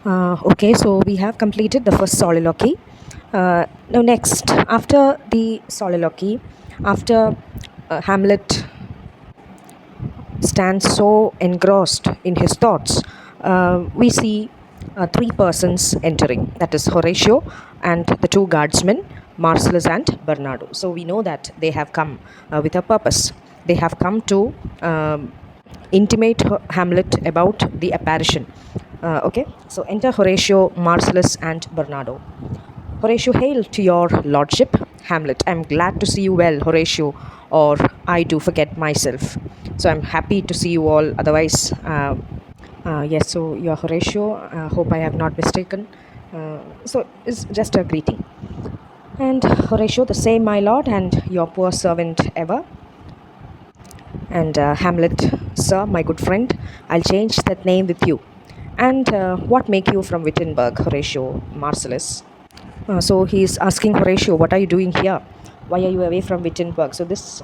Okay, so we have completed the first soliloquy. Now, next, after the soliloquy, after Hamlet stands so engrossed in his thoughts, we see three persons entering. That is Horatio and the two guardsmen, Marcellus and Bernardo. So we know that they have come with a purpose. They have come to intimate Hamlet about the apparition. Okay, so enter Horatio, Marcellus, and Bernardo. Horatio, hail to your lordship. Hamlet, I'm glad to see you well, Horatio, or I do forget myself. So I'm happy to see you all. Otherwise, yes, so you're Horatio. Hope I have not mistaken. So it's just a greeting. And Horatio, the same, my lord, and your poor servant ever. And Hamlet, sir, my good friend, I'll change that name with you. And what make you from Wittenberg, Horatio, Marcellus? So he's asking Horatio, what are you doing here? Why are you away from Wittenberg? So this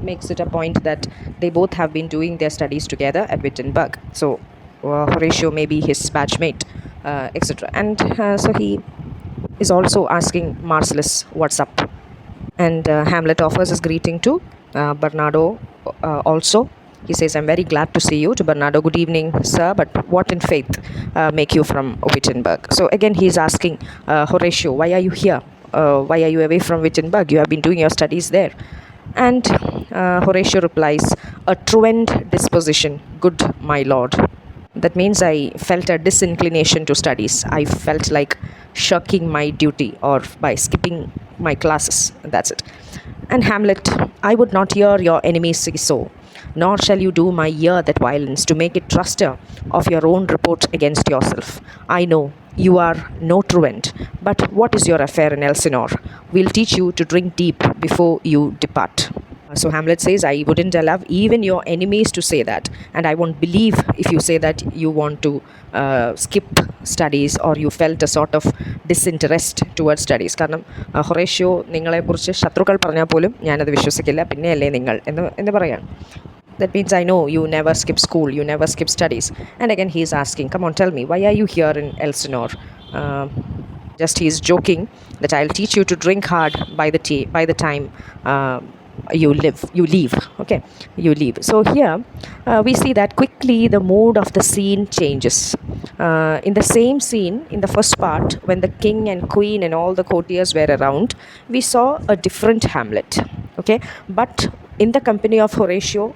makes it a point that they both have been doing their studies together at Wittenberg. So Horatio may be his batchmate, etc. And so he is also asking Marcellus, what's up? And Hamlet offers his greeting to Bernardo also. He says, I'm very glad to see you. To Bernardo, good evening, sir, but what in faith make you from Wittenberg? So again, he's asking Horatio, why are you here? Why are you away from Wittenberg? You have been doing your studies there. And Horatio replies, a truant disposition, good my lord. That means I felt a disinclination to studies. I felt like shirking my duty or by skipping my classes. That's it. And Hamlet, I would not hear your enemies say so, nor shall you do my ear that violence to make it truster of your own report against yourself. I know you are no truant, but what is your affair in Elsinore? We'll teach you to drink deep before you depart. So Hamlet says, I wouldn't allow even your enemies to say that, and I won't believe if you say that you want to skip studies or you felt a sort of disinterest towards studies. കാരണം Horatio നിങ്ങളെക്കുറിച്ച് ശത്രുക്കൾ പറഞ്ഞാൽ പോലും ഞാനത് വിശ്വസിക്കില്ല, പിന്നെയല്ലേ നിങ്ങൾ എന്ന് പറയാണ്. That means I know you never skip school, you never skip studies. And again he is asking, come on, tell me, why are you here in Elsinore? Just he is joking that I'll teach you to drink hard by the time you leave. Okay, you leave. So here we see that quickly the mood of the scene changes. In the same scene, in the first part, when the king and queen and all the courtiers were around, we saw a different Hamlet. Okay, but in the company of Horatio,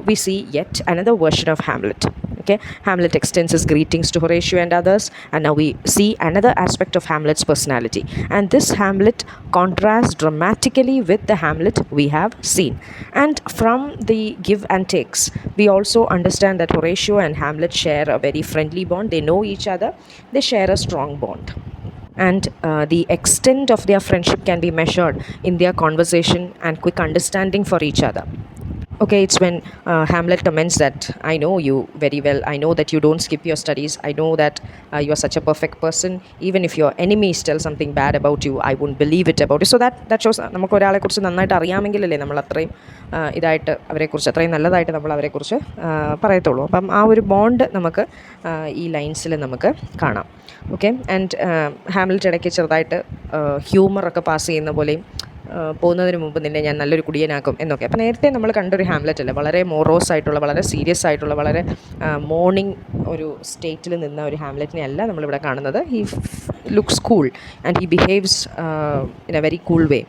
we see yet another version of Hamlet. Okay, Hamlet extends his greetings to Horatio and others, and now we see another aspect of Hamlet's personality, and this Hamlet contrasts dramatically with the Hamlet we have seen. And from the give and takes, we also understand that Horatio and Hamlet share a very friendly bond. They know each other, they share a strong bond, and the extent of their friendship can be measured in their conversation and quick understanding for each other. Okay, it's when Hamlet comments that I know you very well. I know that you don't skip your studies. I know that you are such a perfect person. Even if your enemies tell something bad about you, I won't believe it about you. So that shows നമുക്ക് ഒരാളെക്കുറിച്ച് നന്നായിട്ട് അറിയാമെങ്കിലല്ലേ നമ്മൾ അത്രയും ഇതായിട്ട് അവരെക്കുറിച്ച് അത്രയും നല്ലതായിട്ട് നമ്മൾ അവരെക്കുറിച്ച് പറയത്തുള്ളൂ. അപ്പം ആ ഒരു ബോണ്ട് നമുക്ക് ഈ ലൈൻസിൽ നമുക്ക് കാണാം. ഓക്കെ, ആൻഡ് ഹാംലെറ്റ് ഇടയ്ക്ക് ചെറുതായിട്ട് ഹ്യൂമറൊക്കെ പാസ് ചെയ്യുന്ന പോലെയും പോകുന്നതിന് മുമ്പ് നിന്നെ ഞാൻ നല്ലൊരു കുടിയനാക്കും എന്നൊക്കെ. അപ്പോൾ നേരത്തെ നമ്മൾ കണ്ടൊരു ഹാംലെറ്റ് അല്ല, വളരെ മോറോസ് ആയിട്ടുള്ള, വളരെ സീരിയസ് ആയിട്ടുള്ള, വളരെ മോർണിംഗ് ഒരു സ്റ്റേറ്റിൽ നിന്ന ഒരു ഹാംലെറ്റിനെ അല്ല നമ്മളിവിടെ കാണുന്നത്. He looks cool and he behaves in a very cool way.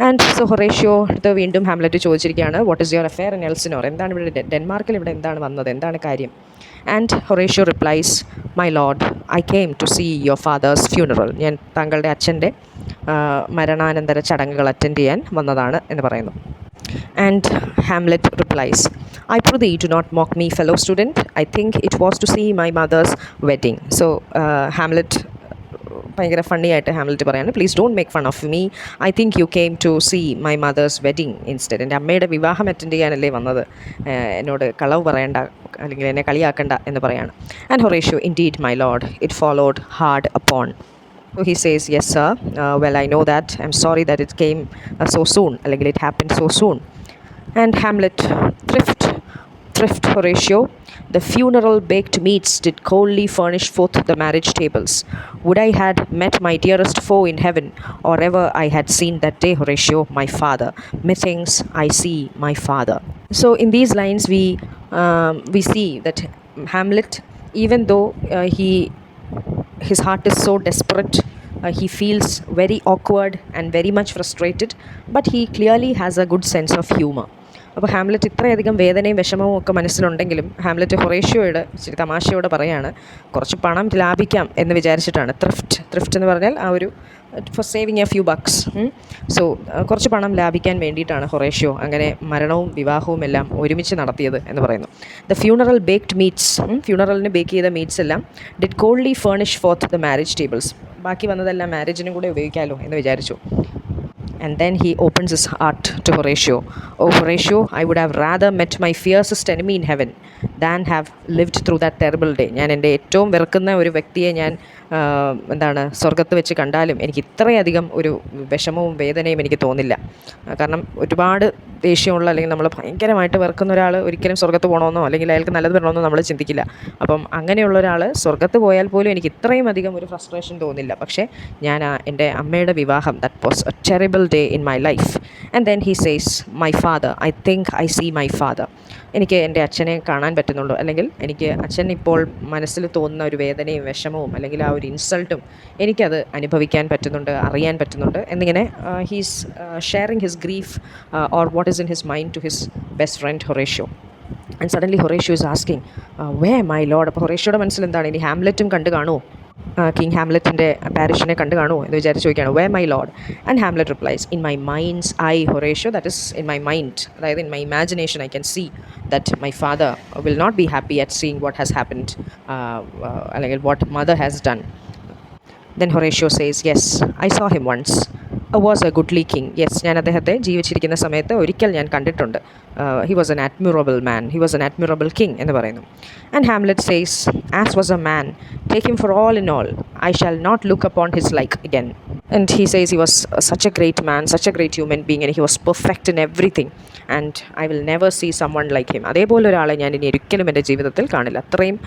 And so Horatio അടുത്ത് വീണ്ടും ഹാംലെറ്റ് ചോദിച്ചിരിക്കുകയാണ്, what is your affair in Elsinore? എന്താണ് ഇവിടെ ഡെൻമാർക്കിൽ ഇവിടെ എന്താണ് വന്നത്, എന്താണ് കാര്യം? And Horatio replies, my lord, I came to see your father's funeral. ഞാൻ താങ്കളുടെ അച്ഛൻ്റെ മരണാനന്തര ചടങ്ങുകൾ അറ്റൻഡ് ചെയ്യാൻ വന്നതാണ് എന്ന് പറയുന്നു. And Hamlet replies, I prithee do not mock me, fellow student. I think it was to see my mother's wedding. So Hamlet ഭയങ്കര ഫണ്ണി ആയിട്ട് ഹാംലെറ്റ് പറയാണ്, please don't make fun of me. I think you came to see my mother's wedding instead. എൻ്റെ അമ്മയുടെ വിവാഹം attend ചെയ്യാനല്ലേ വന്നത്, എന്നോട് കളവ് പറയണ്ട അല്ലെങ്കിൽ എന്നെ കളിയാക്കണ്ട എന്ന് പറയാണ്. And Horatio, indeed my lord, it followed hard upon. So he says, yes sir, well I know that, I'm sorry that it came so soon, അല്ലെങ്കിൽ it happened so soon. And Hamlet, thrift thrift Horatio, the funeral baked meats did coldly furnish forth the marriage tables. Would I had met my dearest foe in heaven, or ever I had seen that day Horatio, my father. Methinks I see my father. So in these lines we see that Hamlet, even though his heart is so desperate, he feels very awkward and very much frustrated, but he clearly has a good sense of humor. അപ്പോൾ Hamlet ഇത്രയധികം വേദനയും വിഷമവും ഒക്കെ മനസ്സിലുണ്ടെങ്കിലും Hamlet ഹൊറേഷ്യോയോട് ഇച്ചിരി തമാശയോടെ പറയാണ്, കുറച്ച് പണം ലാഭിക്കാം എന്ന് വിചാരിച്ചിട്ടാണ്. ത്രിഫ്റ്റ് എന്ന് പറഞ്ഞാൽ ആ ഒരു four saving A few ബക്സ്. So കുറച്ച് പണം ലാഭിക്കാൻ വേണ്ടിയിട്ടാണ് ഹൊറേഷ്യോ അങ്ങനെ മരണവും വിവാഹവും എല്ലാം ഒരുമിച്ച് നടത്തിയത് എന്ന് പറയുന്നു. ദ ഫ്യൂണറൽ ബേക്ക്ഡ് മീറ്റ്സ്, ഫ്യൂണറലിന് ബേക്ക് ചെയ്ത മീറ്റ്സ് എല്ലാം did coldly furnish forth the marriage tables, ബാക്കി വന്നതെല്ലാം മാരേജിനും കൂടെ ഉപയോഗിക്കാമല്ലോ എന്ന് വിചാരിച്ചു. And then he opens his heart to Horatio. Oh, Horatio, I would have rather met my fiercest enemy in heaven than have lived through that terrible day. ഞാൻ എൻ്റെ ഏറ്റവും വെറുക്കുന്ന ഒരു വ്യക്തിയെ ഞാൻ സ്വർഗത്ത് വെച്ച് കണ്ടാലും എനിക്ക് ഇത്രയധികം ഒരു വിഷമവും വേദനയും എനിക്ക് തോന്നില്ല. കാരണം ഒരുപാട് ദേഷ്യമുള്ള അല്ലെങ്കിൽ നമ്മൾ ഭയങ്കരമായിട്ട് വെറുക്കുന്ന ഒരാൾ ഒരിക്കലും സ്വർഗത്ത് പോകണമെന്നോ അല്ലെങ്കിൽ അയാൾക്ക് നല്ലത് വരണമെന്നോ നമ്മൾ ചിന്തിക്കില്ല. അപ്പം അങ്ങനെയുള്ള ഒരാൾ സ്വർഗത്ത് പോയാൽ പോലും എനിക്ക് ഇത്രയും അധികം ഒരു ഫ്രസ്ട്രേഷൻ തോന്നില്ല. പക്ഷേ ഞാൻ എൻ്റെ അമ്മയുടെ വിവാഹം, that was a terrible day in my life. And then he says my father, I think I see my father. എനിക്ക് എൻ്റെ അച്ഛനെ കാണാൻ പറ്റുന്നുള്ളൂ, അല്ലെങ്കിൽ എനിക്ക് അച്ഛൻ ഇപ്പോൾ മനസ്സിൽ തോന്നുന്ന ഒരു വേദനയും വിഷമവും അല്ലെങ്കിൽ ആ ഒരു ഇൻസൾട്ടും എനിക്കത് അനുഭവിക്കാൻ പറ്റുന്നുണ്ട്, അറിയാൻ പറ്റുന്നുണ്ട് എന്നിങ്ങനെ he's sharing his grief or what is in his mind to his best friend Horatio. And suddenly Horatio is asking where my lord. അപ്പോൾ ഹൊറേഷ്യോയുടെ മനസ്സിൽ എന്താണ്, ഇനി ഹാംലെറ്റും കണ്ടു കാണുമോ, കിങ് ഹാംലെറ്റിൻ്റെ പാരിഷിനെ കണ്ടു കാണുമോ എന്ന് വിചാരിച്ച് ചോദിക്കുകയാണ്, where my lord. And Hamlet replies, in my mind's eye Horatio, that is in my mind, അതായത് in my imagination I can see that my father will not be happy at seeing what has happened, അല്ലെങ്കിൽ what mother has done. Then Horatio says, yes, I saw him once. Was a goodly king. Yes, ഞാൻ അദ്ദേഹത്തെ ജീവിച്ചിരിക്കുന്ന സമയത്ത് ഒരിക്കൽ ഞാൻ കണ്ടിട്ടുണ്ട്. He was an admirable man. He was an admirable king എന്ന് പറയുന്നു. And Hamlet says, as was a man, take him for all in all. I shall not look upon his like again. And he says he was such a great man, such a great human being, and he was perfect in everything. And I will never see someone like him. അതേപോലെ ഒരാളെ ഞാൻ ഇനി ഒരിക്കലും എൻ്റെ ജീവിതത്തിൽ കാണില്ല. അത്രയും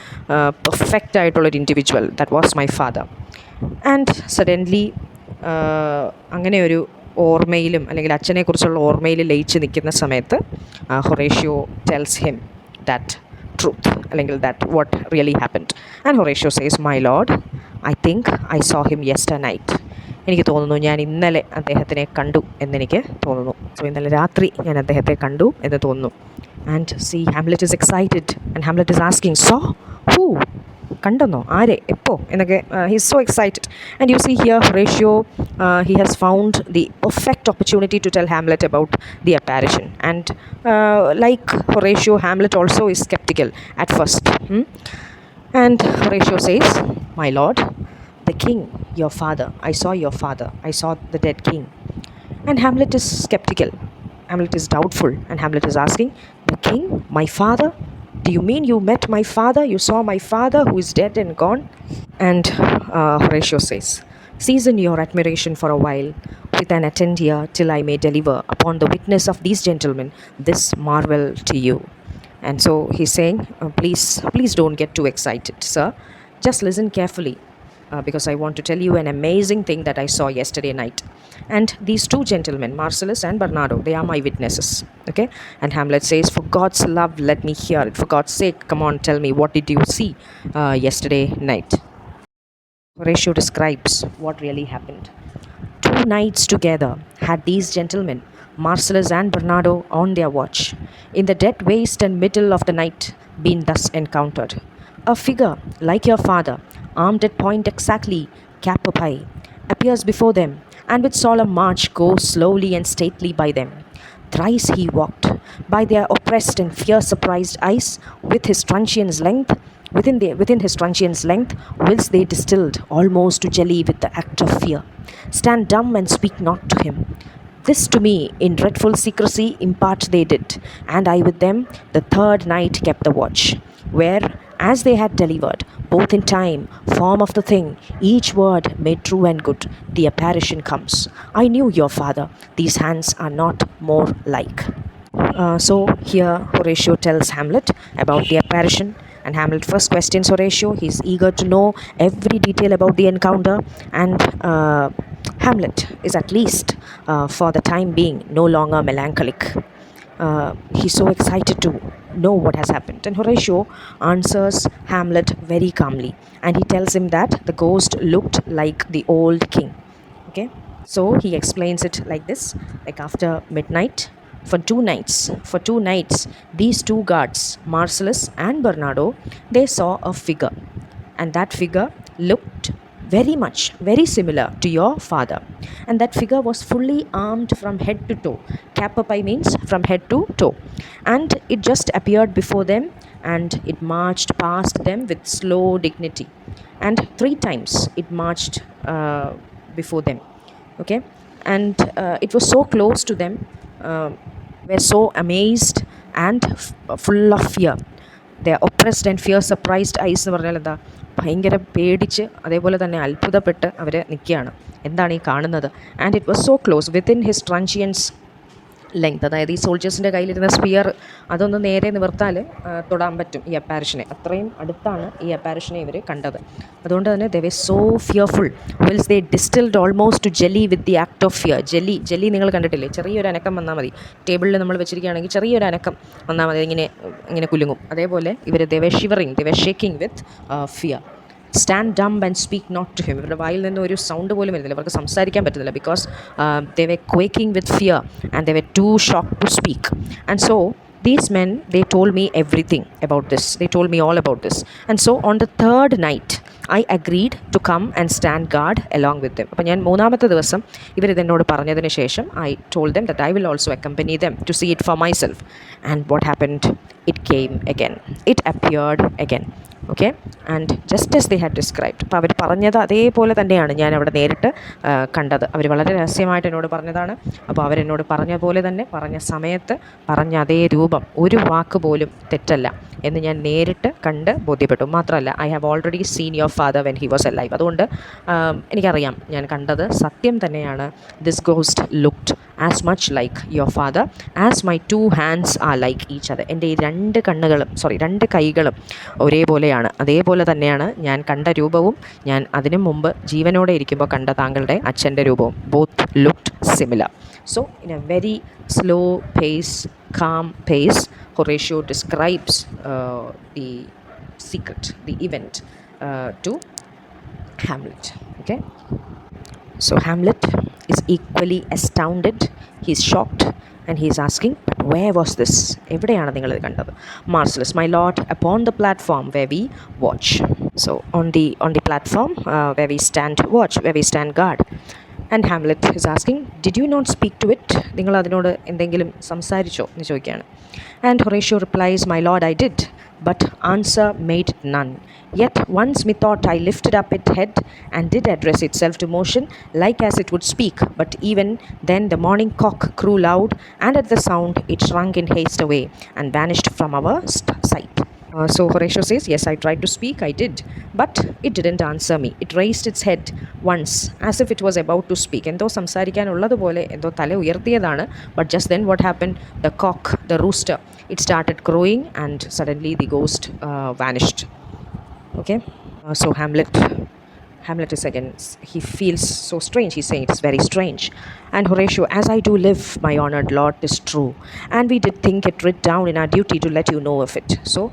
perfect ആയിട്ടുള്ളൊരു individual. That was my father. And suddenly അങ്ങനെ ഒരു ഓർമ്മയിലും അല്ലെങ്കിൽ അച്ഛനെക്കുറിച്ചുള്ള ഓർമ്മയിൽ ലയിച്ച് നിൽക്കുന്ന സമയത്ത് Horatio tells him that truth, അല്ലെങ്കിൽ that what really happened. And Horatio says, my lord, I think I saw him yesternight. എനിക്ക് തോന്നുന്നു ഞാൻ ഇന്നലെ അദ്ദേഹത്തിനെ കണ്ടു എന്നെനിക്ക് തോന്നുന്നു. സോ ഇന്നലെ രാത്രി ഞാൻ അദ്ദേഹത്തെ കണ്ടു എന്ന് തോന്നുന്നു. And see Hamlet is excited and Hamlet is asking, so who, കണ്ടെന്നോ, ആരെ, എപ്പോൾ എന്നൊക്കെ. He is so excited. And you see here Horatio, he has found the perfect opportunity to tell Hamlet about the apparition. And like Horatio, Hamlet also is skeptical at first. And Horatio says, my lord, the king, your father, I saw your father, I saw the dead king. And Hamlet is skeptical, Hamlet is doubtful, and Hamlet is asking, the king, my father, do you mean you met my father, you saw my father who is dead and gone? And Horatio says, season your admiration for a while with an attent ear till I may deliver upon the witness of these gentlemen this marvel to you. And so he's saying, please don't get too excited, sir, just listen carefully. Because I want to tell you an amazing thing that I saw yesterday night. And these two gentlemen, Marcellus and Bernardo, they are my witnesses. Okay? And Hamlet says, for God's love, let me hear it. For God's sake, come on, tell me, what did you see yesterday night? Horatio describes what really happened. 2 nights together had these gentlemen, Marcellus and Bernardo, on their watch, in the dead waste and middle of the night, been thus encountered. A figure like your father, armed at point exactly, cap up high, appears before them, and with solemn march goes slowly and stately by them. Thrice he walked by their oppressed and fear-surprised eyes with his truncheon's length, within his truncheon's length, whilst they distilled almost to jelly with the act of fear. Stand dumb and speak not to him. This to me in dreadful secrecy impart they did, and I with them the 3rd night kept the watch, where, as they had delivered, both in time, form of the thing, each word made true and good, the apparition comes. I knew your father, these hands are not more like. So here Horatio tells Hamlet about the apparition, and Hamlet first questions Horatio. He's eager to know every detail about the encounter, and Hamlet is at least, for the time being, no longer melancholic. He's so excited to know what has happened. And Horatio answers Hamlet very calmly, and he tells him that the ghost looked like the old king. Okay, so he explains it like this: like after midnight, for two nights, these two guards, Marcellus and Bernardo, they saw a figure, and that figure looked very similar to your father. And that figure was fully armed from head to toe. Capapai means from head to toe. And it just appeared before them, and it marched past them with slow dignity. And 3 times it marched before them. Okay, and it was so close to them. Were so amazed and full of fear. They are oppressed and fear surprised eyes എന്ന് പറഞ്ഞാൽ എന്താ, ഭയങ്കര പേടിച്ച് അതേപോലെ തന്നെ അത്ഭുതപ്പെട്ട് അവർ നിൽക്കുകയാണ്. എന്താണ് ഈ കാണുന്നത്? And it was so close within his truncheon's length. അതായത് ഈ സോൾജേഴ്സിൻ്റെ കയ്യിലിരുന്ന സ്പിയർ അതൊന്ന് നേരെ നിവർത്താൽ തൊടാൻ പറ്റും ഈ അപ്പാരിഷനെ. അത്രയും അടുത്താണ് ഈ അപ്പാരിഷനെ ഇവർ കണ്ടത്. അതുകൊണ്ട് തന്നെ they were so fearful. Whilst they distilled almost to jelly with the act of fear. Jelly നിങ്ങൾ കണ്ടിട്ടില്ലേ? ചെറിയൊരു അനക്കം വന്നാൽ മതി. ടേബിളിൽ നമ്മൾ വെച്ചിരിക്കുകയാണെങ്കിൽ ചെറിയൊരു അനക്കം വന്നാൽ മതി, ഇങ്ങനെ കുലുങ്ങും. അതേപോലെ ഇവർ they were shivering, they were shaking with fear. Stand dumb and speak not to him. ഇവരുടെ വായിൽ നിന്ന് ഒരു സൗണ്ട് പോലും വരുന്നില്ല, അവർക്ക് സംസാരിക്കാൻ പറ്റുന്നില്ല. ബിക്കോസ് ദേ വെ ക്വേക്കിംഗ് വിത്ത് fear and they were too shock to speak. And so these men, they told me everything about this. They told me all about this. And so on the third night, I agreed to come and stand guard along with them. അപ്പോൾ ഞാൻ മൂന്നാമത്തെ ദിവസം ഇവരിതെന്നോട് പറഞ്ഞതിന് ശേഷം I told them that I will also accompany them to see it for myself. And what happened? It came again. It appeared again. Okay, and just as they had described. അപ്പോൾ അവർ പറഞ്ഞത് അതേപോലെ തന്നെയാണ് ഞാൻ അവിടെ നേരിട്ട് കണ്ടത്. അവർ വളരെ രഹസ്യമായിട്ട് എന്നോട് പറഞ്ഞതാണ്. അപ്പോൾ അവരെന്നോട് പറഞ്ഞ പോലെ തന്നെ, പറഞ്ഞ സമയത്ത് പറഞ്ഞ അതേ രൂപം, ഒരു വാക്ക് പോലും തെറ്റല്ല എന്ന് ഞാൻ നേരിട്ട് കണ്ട് ബോധ്യപ്പെട്ടു. മാത്രമല്ല, I have already scene your father when he was alive. അതുകൊണ്ട് എനിക്കറിയാം ഞാൻ കണ്ടത് സത്യം തന്നെയാണ്. This ghost looked as much like your father as my 2 hands are like each other. എൻ്റെ ഈ രണ്ട് കൈകളും ഒരേപോലെയാണ്. അതേപോലെ തന്നെയാണ് ഞാൻ കണ്ട രൂപവും ഞാൻ അതിനു മുമ്പ് ജീവനോടെ ഇരിക്കുമ്പോൾ കണ്ട താങ്കളുടെ അച്ഛൻ്റെ രൂപവും. Both looked similar. So in a very slow pace, calm pace, Horatio describes the secret, the event to Hamlet. Okay, so Hamlet is equally astounded. He's shocked and he's asking, but where was this? എവിടെയാണ് നിങ്ങൾ ഇത് കണ്ടത്? Marcellus, my lord, upon the platform where we watch. So on the platform where we stand watch, where we stand guard. And Hamlet is asking, did you not speak to it? നിങ്ങൾ അതിനോട് എന്തെങ്കിലും സംസാരിച്ചോ എന്ന് ചോദിക്കുകയാണ്. And Horatio replies, my lord, I did, but answer made none. Yet once methought I lifted up its head and did address itself to motion, like as it would speak, but even then the morning cock crew loud, and at the sound it shrunk in haste away and vanished from our sight. So Horatio says, yes, I tried to speak, I did, but it didn't answer me. It raised its head once as if it was about to speak. എന്തോ സംസാരിക്കാനുള്ളതുപോലെ എന്തോ തല ഉയർത്തിയതാണ്. But just then what happened? The cock, the rooster, it started crowing, and suddenly the ghost vanished. Okay, so Hamlet is again, he feels so strange. He's saying it's very strange. And Horatio, as I do live, my honoured lord, 'tis true, and we did think it writ down in our duty to let you know of it. So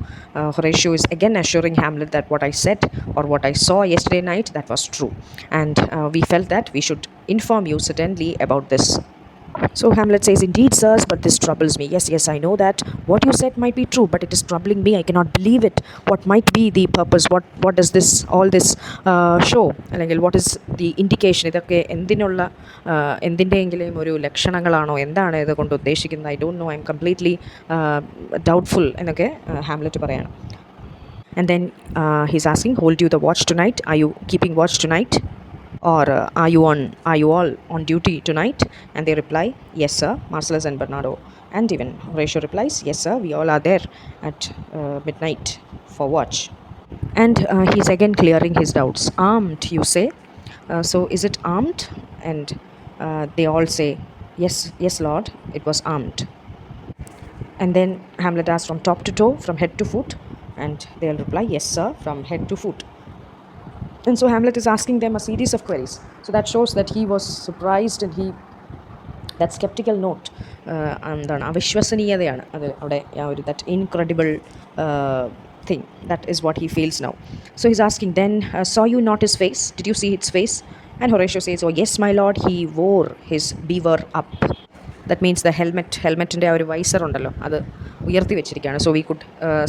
Horatio is again assuring Hamlet that what I said or what I saw yesterday night, that was true, and we felt that we should inform you certainly about this. So Hamlet says, indeed, sirs, but this troubles me. Yes, I know that what you said might be true, but it is troubling me. I cannot believe it. What might be the purpose? What does all this show? അല്ലെങ്കിൽ what is the indication? ഇതൊക്കെ എന്തിൻ്റെയെങ്കിലും ഒരു ലക്ഷണങ്ങളാണോ? എന്താണ് ഇത് കൊണ്ട് ഉദ്ദേശിക്കുന്നത്? I don't know. I'm completely doubtful എന്നൊക്കെ Hamlet പറയാണ്. And then he's asking, hold you the watch tonight? Are you keeping watch tonight? Or are you all on duty tonight? And they reply, yes, sir, Marcellus and Bernardo. And even Horatio replies, yes, sir, we all are there at midnight for watch. And he's again clearing his doubts. Armed, you say? So is it armed? And they all say, yes, lord, it was armed. And then Hamlet asks, from top to toe, from head to foot? And they'll reply, yes, sir, from head to foot. And so Hamlet is asking them a series of queries. So that shows that he was surprised, and that skeptical note, എന്താണ് അവിശ്വസനീയതയാണ് അത് അവിടെ ആ ഒരു that incredible thing, that is what he feels now. So he's asking, then saw you not his face? Did you see his face? And Horatio says, oh yes my lord, he wore his beaver up. That means the helmetൻ്റെ ആ ഒരു visor ഉണ്ടല്ലോ, അത് ഉയർത്തി വെച്ചിരിക്കുകയാണ്. So we could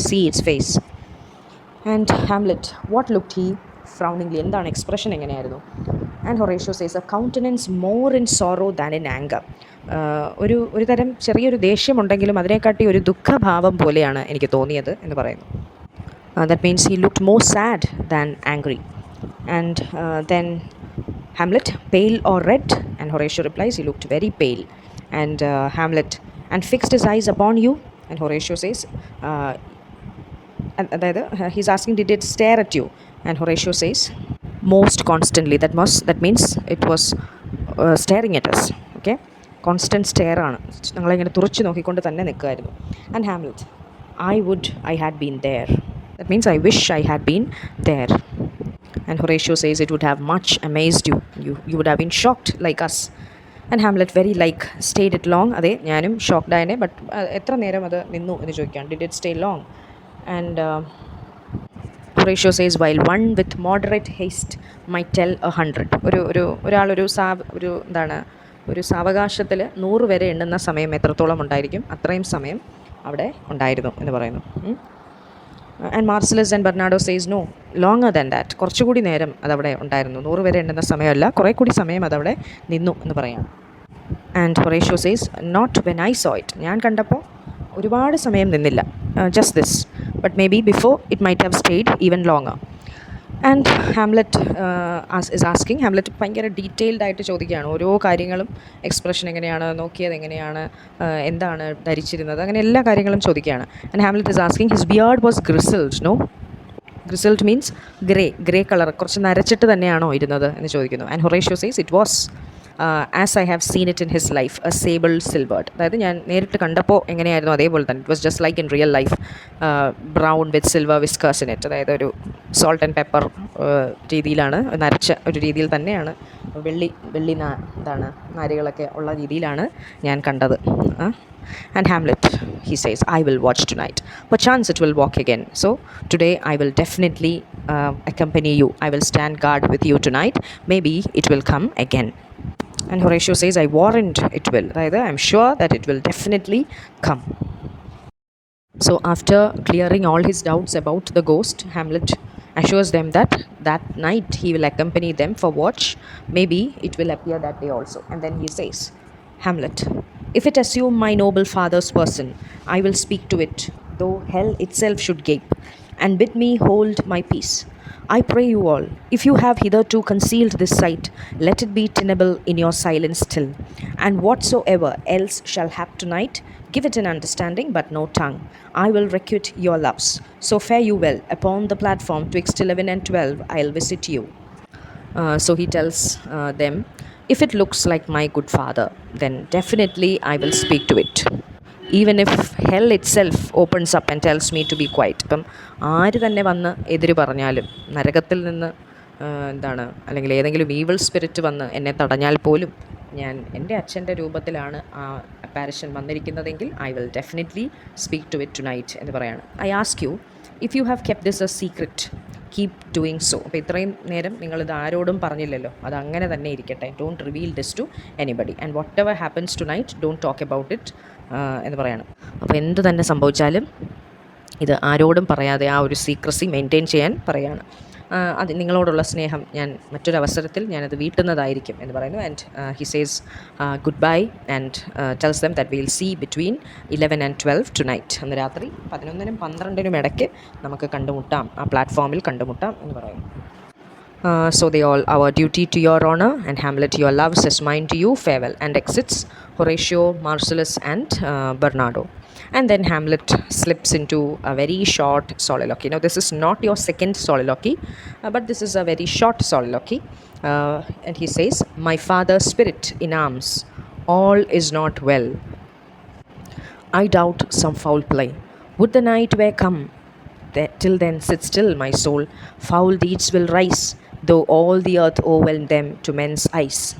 see its face. And Hamlet, what looked he? Frowningly, എന്താണ് expression എങ്ങനെയായിരുന്നു? And Horatio says, a countenance more in sorrow than in anger. ഒരു തരം ചെറിയൊരു ദേഷ്യമുണ്ടെങ്കിലും അതിനെക്കാട്ടി ഒരു ദുഃഖഭാവം പോലെയാണ് എനിക്ക് തോന്നിയത് എന്ന് പറയുന്നു. That means he looked more sad than angry. And then Hamlet, pale or red? And Horatio replies, he looked very pale. And Hamlet, and fixed his eyes upon you? And Horatio says, he's asking, did it stare at you? And Horatio says, most constantly. That means it was staring at us. Okay, constant stare ആണ്, ഞങ്ങളിങ്ങനെ തുറച്ചു നോക്കിക്കൊണ്ട് തന്നെ നിൽക്കുമായിരുന്നു. And Hamlet, I had been there. That means I wish I had been there. And Horatio says, it would have much amazed you. You would have been shocked like us. And Hamlet, very like, stayed it long? അതെ, ഞാനും shocked ആയനെ, but എത്ര നേരം അത് നിന്നു എന്ന് ചോദിക്കുകയാണ്. Did it stay long? And Horatio says, while one with moderate haste might tell 100. ഒരാളൊരു ഒരു സാവകാശത്തിൽ 100 വരെ എണ്ണുന്ന സമയം എത്രത്തോളം ഉണ്ടായിരിക്കും, അത്രയും സമയം അവിടെ ഉണ്ടായിരുന്നു എന്ന് പറയുന്നു. And Marcellus and Bernardo says, no, longer than that. കുറച്ചുകൂടി നേരം അതവിടെ ഉണ്ടായിരുന്നു, 100 വരെ എണ്ണുന്ന സമയമല്ല, കുറേ കൂടി സമയം അതവിടെ നിന്നു എന്ന് പറയാം. And Horatio says, not when I saw it. ഞാൻ കണ്ടപ്പോൾ ഒരുപാട് സമയം നിന്നില്ല, just this, but maybe before it might have stayed even longer. And Hamlet is asking, Hamlet ഭയങ്കര ഡീറ്റെയിൽഡ് ആയിട്ട് ചോദിക്കുകയാണ് ഓരോ കാര്യങ്ങളും, എക്സ്പ്രഷൻ എങ്ങനെയാണ്, നോക്കിയത് എങ്ങനെയാണ്, എന്താണ് ധരിച്ചിരുന്നത്, അങ്ങനെ എല്ലാ കാര്യങ്ങളും ചോദിക്കുകയാണ്. And Hamlet is asking, his beard was grizzled? No. Grizzled means grey colour, കുറച്ച് നരച്ചിട്ട് തന്നെയാണോ ഇരുന്നത് എന്ന് ചോദിക്കുന്നു. And Horatio says, it was as I have seen it in his life, a sable silvered. അതായത് ഞാൻ നേരിട്ട് കണ്ടപ്പോൾ എങ്ങനെയായിരുന്നു അതേപോലെ തന്നെ. It was just like in real life, brown with silver whiskers in it. അതായത് ഒരു സോൾട്ട് ആൻഡ് പെപ്പർ രീതിയിലാണ്, നരച്ച ഒരു രീതിയിൽ തന്നെയാണ്, വെള്ളി നാരുകളൊക്കെ ഉള്ള രീതിയിലാണ് ഞാൻ കണ്ടത്. And Hamlet, he says, I will watch tonight. Perchance it will walk again. So today I will definitely accompany you. I will stand guard with you tonight. Maybe it will come again. And Horatio says, I warrant it will. Rather, I'm sure that it will definitely come. So after clearing all his doubts about the ghost, Hamlet assures them that night he will accompany them for watch. Maybe it will appear that day also. And then he says, Hamlet, if it assume my noble father's person, I will speak to it, though hell itself should gape, and bid me hold my peace. I pray you all, if you have hitherto concealed this sight, let it be tenable in your silence still. And whatsoever else shall hap tonight, give it an understanding but no tongue. I will requite your loves. So fare you well. Upon the platform twixt 11 and 12, I'll visit you. So he tells them, if it looks like my good father, then definitely I will speak to it. Even if hell itself opens up and tells me to be quiet. ഇപ്പം ആര് തന്നെ വന്ന് എതിര് പറഞ്ഞാലും, നരകത്തിൽ നിന്ന് അല്ലെങ്കിൽ ഏതെങ്കിലും ഈവിൾ സ്പിരിറ്റ് വന്ന് എന്നെ തടഞ്ഞാൽ പോലും, ഞാൻ എൻ്റെ അച്ഛൻ്റെ രൂപത്തിലാണ് ആ അപ്പാരിഷൻ വന്നിരിക്കുന്നതെങ്കിൽ I will definitely speak to it tonight എന്ന് പറയാണ്. I ask you, if you have kept this a secret, keep doing so. അപ്പോൾ ഇത്രയും നേരം നിങ്ങളിത് ആരോടും പറഞ്ഞില്ലല്ലോ, അത് അങ്ങനെ തന്നെ ഇരിക്കട്ടെ. Don't reveal this to anybody, and whatever happens tonight don't talk about it എന്ന് പറയാണ്. അപ്പോൾ എന്ത് തന്നെ സംഭവിച്ചാലും ഇത് ആരോടും പറയാതെ ആ ഒരു സീക്രസി മെയിൻറ്റെയിൻ ചെയ്യാൻ പറയാണ്. അത് നിങ്ങളോടുള്ള സ്നേഹം ഞാൻ മറ്റൊരവസരത്തിൽ ഞാനത് വീട്ടുന്നതായിരിക്കും എന്ന് പറയുന്നു. And he says goodbye and tells them that will see between 11 and 12 tonight. അന്ന് രാത്രി 11നും 12നും ഇടയ്ക്ക് നമുക്ക് കണ്ടുമുട്ടാം, ആ പ്ലാറ്റ്ഫോമിൽ കണ്ടുമുട്ടാം എന്ന് പറയുന്നു. So they all, our duty to your honor, and Hamlet, your love says mine to you, farewell, and exits Horatio, Marcellus and Bernardo. And then Hamlet slips into a very short soliloquy. Now this is not your second soliloquy, but this is a very short soliloquy, and he says, my father's spirit in arms, all is not well. I doubt some foul play. Would the night were come! Till then, sit still, my soul. Foul deeds will rise, though all the earth overwhelm them to men's eyes.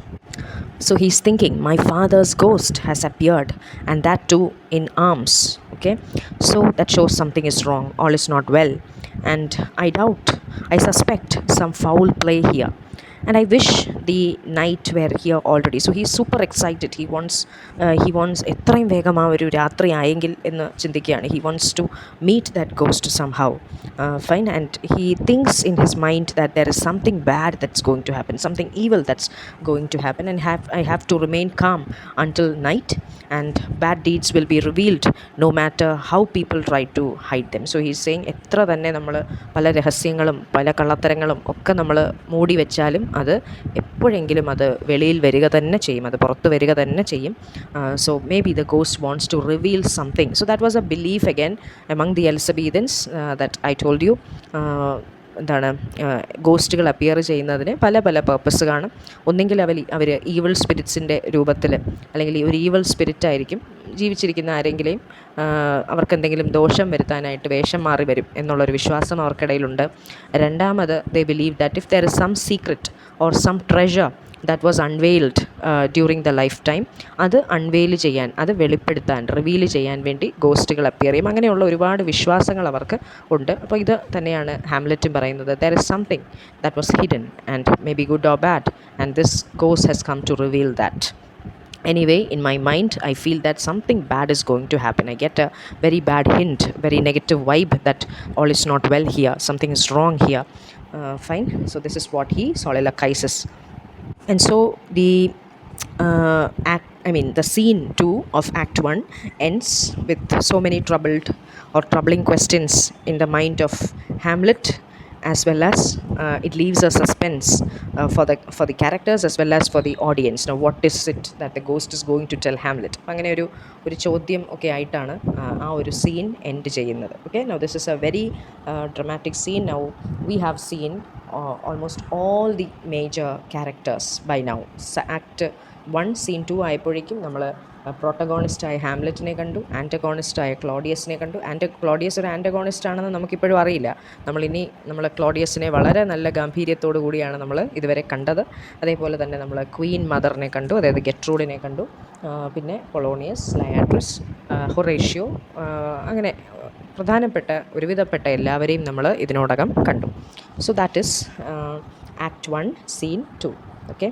So he's thinking, my father's ghost has appeared, and that too in arms. Okay, so that shows something is wrong, all is not well. And I doubt, I suspect some foul play here. And I wish the night were here already. So he's super excited. He wants എത്രയും വേഗം ആ ഒരു രാത്രി ആയെങ്കിൽ എന്ന് ചിന്തിക്കുകയാണ്. He wants to meet that ghost somehow. Fine. And he thinks in his mind that there is something bad that's going to happen, something evil that's going to happen, and I have to remain calm until night, and bad deeds will be revealed no matter how people try to hide them. So he's saying എത്ര തന്നെ നമ്മൾ പല രഹസ്യങ്ങളും പല കള്ളത്തരങ്ങളും ഒക്കെ നമ്മൾ മൂടി വെച്ചാലും അത് എപ്പോഴെങ്കിലും അത് വെളിയിൽ വരിക തന്നെ ചെയ്യും, അത് പുറത്ത് വരിക തന്നെ ചെയ്യും. So maybe the ghost wants to reveal something. So that was a belief again among the Elizabethans that I told you. എന്താണ് ഗോസ്റ്റുകൾ അപ്പിയർ ചെയ്യുന്നതിന് പല പല പേർപ്പസ് കാണും. ഒന്നെങ്കിൽ അവർ ഈവിൾ സ്പിരിറ്റ്സിൻ്റെ രൂപത്തിൽ, അല്ലെങ്കിൽ ഒരു ഈവിൾ സ്പിരിറ്റായിരിക്കും ജീവിച്ചിരിക്കുന്ന ആരെങ്കിലും അവർക്ക് എന്തെങ്കിലും ദോഷം വരുത്താനായിട്ട് വേഷം മാറി വരും എന്നുള്ളൊരു വിശ്വാസം അവർക്കിടയിലുണ്ട്. രണ്ടാമത് they believe that if there is some secret or some treasure that was unveiled during the lifetime, അത് അൺവെയിൽ ചെയ്യാൻ, അത് വെളിപ്പെടുത്താൻ, റിവീൽ ചെയ്യാൻ വേണ്ടി ഗോസ്റ്റുകൾ അപ്പിയർ ചെയ്യും. അങ്ങനെയുള്ള ഒരുപാട് വിശ്വാസങ്ങൾ അവർക്ക് ഉണ്ട്. അപ്പോൾ ഇത് തന്നെയാണ് ഹാംലെറ്റും പറയുന്നത്. there is something that was hidden and maybe good or bad, and this ghost has come to reveal that. Anyway, in my mind, I feel that something bad is going to happen. I get a very bad hint, very negative vibe that all is not well here, something is wrong here. Fine. So this is what he soliloquizes. And so the the scene 2 of Act 1 ends with so many troubling questions in the mind of Hamlet, as well as it leaves a suspense for the characters as well as for the audience. Now what is it that the ghost is going to tell Hamlet? അങ്ങനെ ഒരു ചോദ്യം ഒക്കെ ആയിട്ടാണ് ആ ഒരു scene end ചെയ്യുന്നത്. Okay, now this is a very dramatic scene. Now we have seen almost all the major characters by now. So Act 1 Scene 2 ആയപ്പോഴേക്കും നമ്മൾ പ്രോട്ടഗോണിസ്റ്റായ ഹാംലെറ്റിനെ കണ്ടു, ആൻറ്റഗോണിസ്റ്റായ ക്ലോഡിയസിനെ കണ്ടു. ക്ലോഡിയസ് ഒരു ആൻറ്റഗോണിസ്റ്റ് ആണെന്ന് നമുക്കിപ്പോഴും അറിയില്ല. നമ്മൾ ക്ലോഡിയസിനെ വളരെ നല്ല ഗാംഭീര്യത്തോടു കൂടിയാണ് നമ്മൾ ഇതുവരെ കണ്ടത്. അതേപോലെ തന്നെ നമ്മൾ ക്വീൻ മദറിനെ കണ്ടു, അതായത് ഗെട്രൂഡിനെ കണ്ടു, പിന്നെ പൊളോണിയസ്, ലയാട്രിസ്, ഹൊറേഷ്യോ, അങ്ങനെ ഒരുവിധപ്പെട്ട എല്ലാവരെയും നമ്മൾ ഇതിനോടകം കണ്ടു. So that is Act 1 Scene 2. Okay.